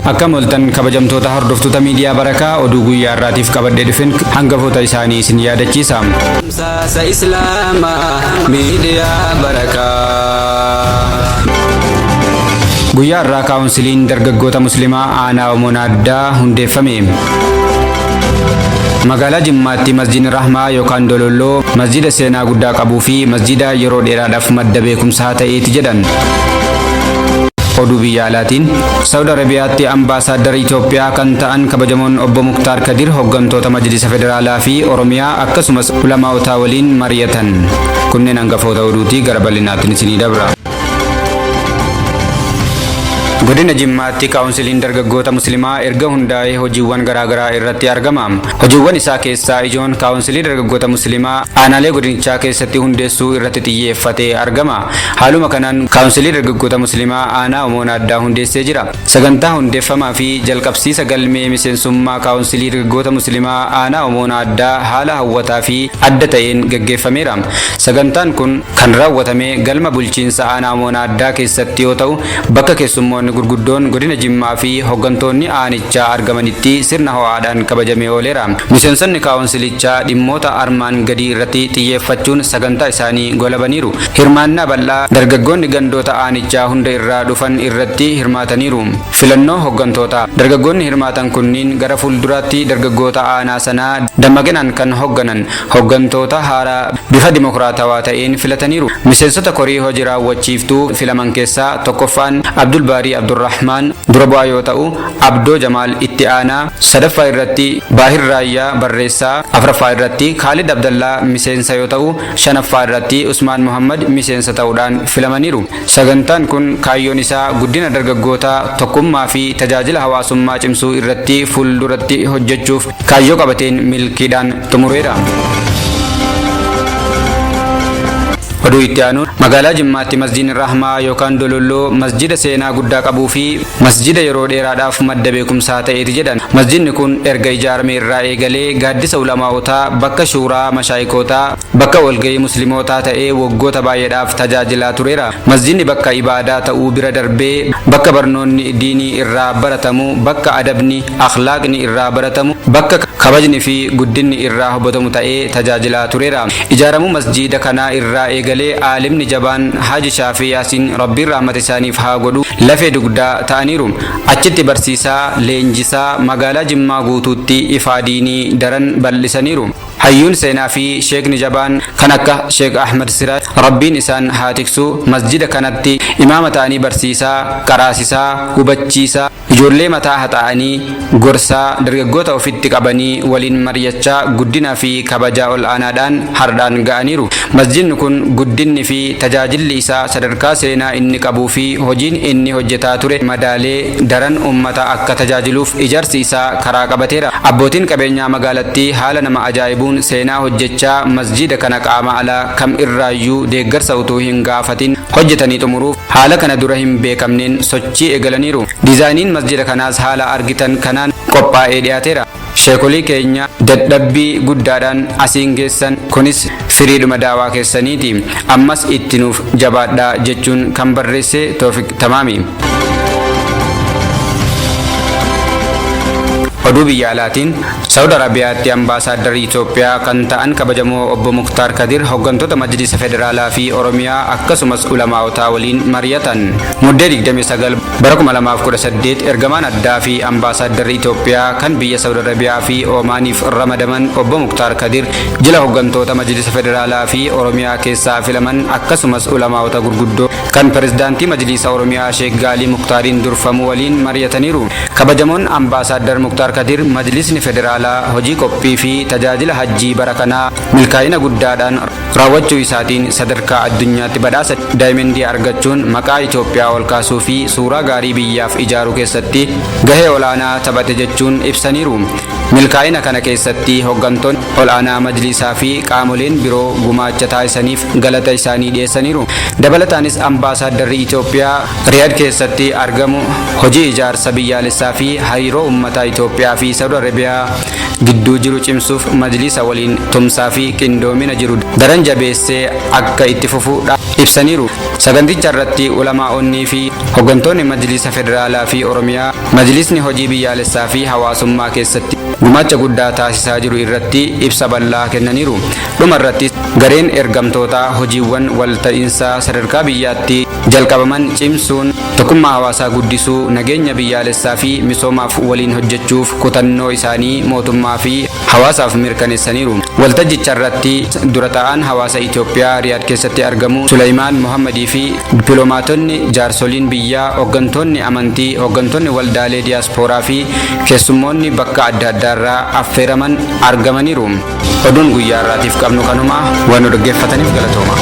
Akka mul'atan kabajamtoota hordoftoota miidiyaa Barakaa oduu guyyaa irraatiif qabadhee dhufeen hangafoota isaanii isin yaadachiisa. Sa Islaamaa miidiyaa Barakaa. Guyyaa irraa kaawunsiliin dargaggoota musliimaa aanaa Omoon Addaa hundeeffame. Magaalaa Jimmaatti masjiidni Rahmaa yookaan Dololoo masjiida seenaa guddaa qabuu fi masjiida yeroo dheeraadhaaf madda beekumsaa ta'eeti jedhan. Oduu biyya alaatiin Saudi Arabiyaatti ambaasaaddara Itoophiyaa kan ta'an kabajamoon obbo Muktaar Kadir hooggantoota Majlisa Federaalaa fi Oromiyaa akkasumas ulamaawotaa waliin mari'atan. Kunneen hangafoota oduutii gara bal'inaatiin isinii dabra. Godina Jimmaatti kaawunsiliin dargaggoota musliimaa erga hundaa'ee hojiiwwan garaagaraa irratti argama. Hojiiwwan isaa keessaa ijoon kaawunsilii dargaggoota musliimaa aanaalee godinichaa keessatti hundeessuu irratti xiyyeeffatee argama. Haaluma kanaan kaawunsilii dargaggoota musliimaa aanaa Omoon Addaa hundeessee jira. Sagantaa hundeeffamaa fi jalqabsiisa galmee miseensummaa kaawunsilii dargaggoota musliimaa aanaa Omoon Addaa haala hawwataa fi adda ta'een gaggeeffameera. Sagantaan kun kan raawwatame galma bulchiinsa aanaa Omoon Addaa keessatti yoo ta'u bakka keessummoonni gurguddoon godina Jimmaa fi hooggantoonni aanichaa argamanitti sirna ho'aadhaan kabajamee ooleera. Miseensonni kaawunsilichaa dhimmoota armaan gadii irratti xiyyeeffachuun sagantaa isaanii golabaniiru. Hirmaannaa bal'aa dargaggoonni gandoota aanichaa hunda irraa dhufan irratti hirmaataniiru. Filannoo hooggantoota dargaggoonni hirmaatan kunniin gara fuulduraatti dargaggoota aanaa sanaa dammaqinaan kan hoogganan hooggantoota haaraa bifa dimokiraatawaa ta'een filataniiru. Miseensota korii hojii raawwachiiftuu filaman keessaa tokkoffaan Abdul Baarii Abdurrahmaan dura bu'aa yoo ta'u, Abdoo Jamaal itti aanaa, sadaffaa irratti Baahir Raayyaa barreessaa, afraffaa irratti Khalid Abdallaa miseensa yoo ta'u, shanaffaa irratti Usmaan Muhammad miseensa ta'uudhaan filamaniiru. Sagantaan kun kaayyoon isaa guddina dargaggootaa, tokkummaa fi tajaajila hawaasummaa cimsuu irratti fuulduratti hojjechuuf kaayyoo qabateen milkiidhaan xumureera. Oduu itti aanuun magaalaa Jimmaatti masjiidni Rahmaa yookaan Dololoo masjiida seenaa guddaa qabuu fi masjiida yeroo dheeraadhaaf madda beekumsaa ta'eeti jedhan. Masjiidni kun erga ijaarame irraa eegalee gaaddisa ulamaawotaa, bakka shuuraa mashaayikootaa, bakka walgahii muslimootaa ta'ee waggoota baay'eedhaaf tajaajilaa tureera. Masjiidni bakka ibaadaa ta'uu bira darbee bakka barnoonni diinii irraa baratamu, bakka adabni, akhlaaqni irraa baratamu, bakka kabajni fi guddinni irraa hubatamu ta'ee tajaajilaa tureera. Ijaaramuu masjiida kanaa irraa eegalee aalimni jabaan Haji Shaafii Yaasiin rabbiin rahmata isaaniif haa godhu lafee dugdaa ta'aniiru. Achitti barsiisaa, leenjisaa magaalaa Jimmaa guutuutti ifaa diinii daran bal'isaniiru. Hayyuun seenaa fi sheekni jabaan kan akka Sheek Ahmad Siraaj rabbiin isaan haa tiksu masjida kanatti imaama ta'anii barsiisaa, qaraasisaa, hubachiisaa, ijoollee mataa haxaa'anii gorsaa, dargaggoota ofitti qabanii waliin mari'achaa guddinaa fi kabajaa ol aanaadhaan hardhaan ga'aniiru. Masjidni kun guddinni fi tajaajilli isaa sadarkaa seenaa inni qabuu fi hojiin inni hojjetaa ture madaalee daran ummata akka tajaajiluuf ijaarsi isaa karaa qabateera. Abbootiin qabeenyaa magaalattii haala nama ajaa'ibuun seenaa hojjechaa masjida kana qaama alaa kam irraayyuu deeggarsa utuu hin gaafatin hojjetanii xumuruuf haala kana dura hin beekamneen sochii eegalaniiru. Diizaayiniin masjida kanaas haala argitan kanaan qophaa'ee dhiyaateera. Sheekolii keenya dadhabbii guddaadhaan asiin geessan kunis firiidhuma daawaa keessaniiti. Ammas itti nuuf jabaadhaa jechuun kan barreesse Toofiq Tamaami. Oduu biyya alaatiin Saudi Arabiyaatti ambaasaaddara Itoophiyaa kan ta'an kabajamoo obbo Muktaar Kadir hooggantoota Majlisa Federaalaa fi Oromiyaa akkasumas ulamaawotaa waliin mari'atan. Muddee 29 bara 2018 ergamaan addaa fi ambaasaadarri Itoophiyaa kan biyya Saudi Arabiyaa fi Omaaniif ramadaman obbo Muktaar Kadir jila hooggantoota Majlisa Federaalaa fi Oromiyaa keessaa filaman akkasumas ulamaawota gurguddoo kan pirezidaantii Majlisa Oromiyaa Sheek Gaalii Muktaariin durfamu waliin mari'ataniiru. Kabajamoon ambaasaaddar Muktaar Kadir Majlisni Federaalaa hojii qophii fi tajaajila hajjii bara kanaa milkaa'ina guddaadhaan raawwachuu isaatiin sadarkaa addunyaatti badhaasa daayimandii argachuun maqaa Itoophiyaa ol kaasuu fi suuraa gaarii biyyaaf ijaaruu keessatti gahee olaanaa taphate jechuun ibsaniiru. milkaa'ina kana keessatti hooggantoonni ol'aanaa majlisaa fi qaamoleen biroo gumaacha taasisaniif galata isaanii dhiyeessaniiru. Dabalataanis ambaasaaddarri Itoophiyaa Riyaad keessatti argamu hojii ijaarsa biyyaalessaa fi hariiroo uummataa Itoophiyaa fi Saudi Arabiyaa gidduu jiru cimsuuf majlisa waliin tumsaa fi qindoomina jiru daran jabeessee akka itti fufuudha ibsaniiru. Saganticha irratti ulamaa'onnii fi hooggantoonni majlisa federaalaa fi Oromiyaa majlisni hojii biyyaalessaa fi hawaasummaa keessatti gumaacha guddaa taasisaa jiru irratti ibsa bal'aa kennaniiru. Dhuma irratti gareen ergamtootaa hojiiwwan walta'iinsaa sadarkaa biyyaatti jalqabaman cimsuun tokkummaa hawaasaa guddisuu, nageenya biyyaalessaa fi misoomaaf waliin hojjechuuf kutannoo isaanii mootummaa fi hawaasaaf mirkaneessaniiru. Waltajjicha irratti dura ta'an hawaasa Itoophiyaa Riyaad keessatti argamu Suleymaan Mohammadii fi dippiloomaatonni jaarsoliin biyyaa, hooggantoonni amantii, hooggantoonni waldaalee diyaaspooraa fi keessummoonni bakka adda addaarraa affeeraman argamaniiru. Oduun guyyaa irraatiif qabnu kanuma waan dhaggeeffataniif galatooma.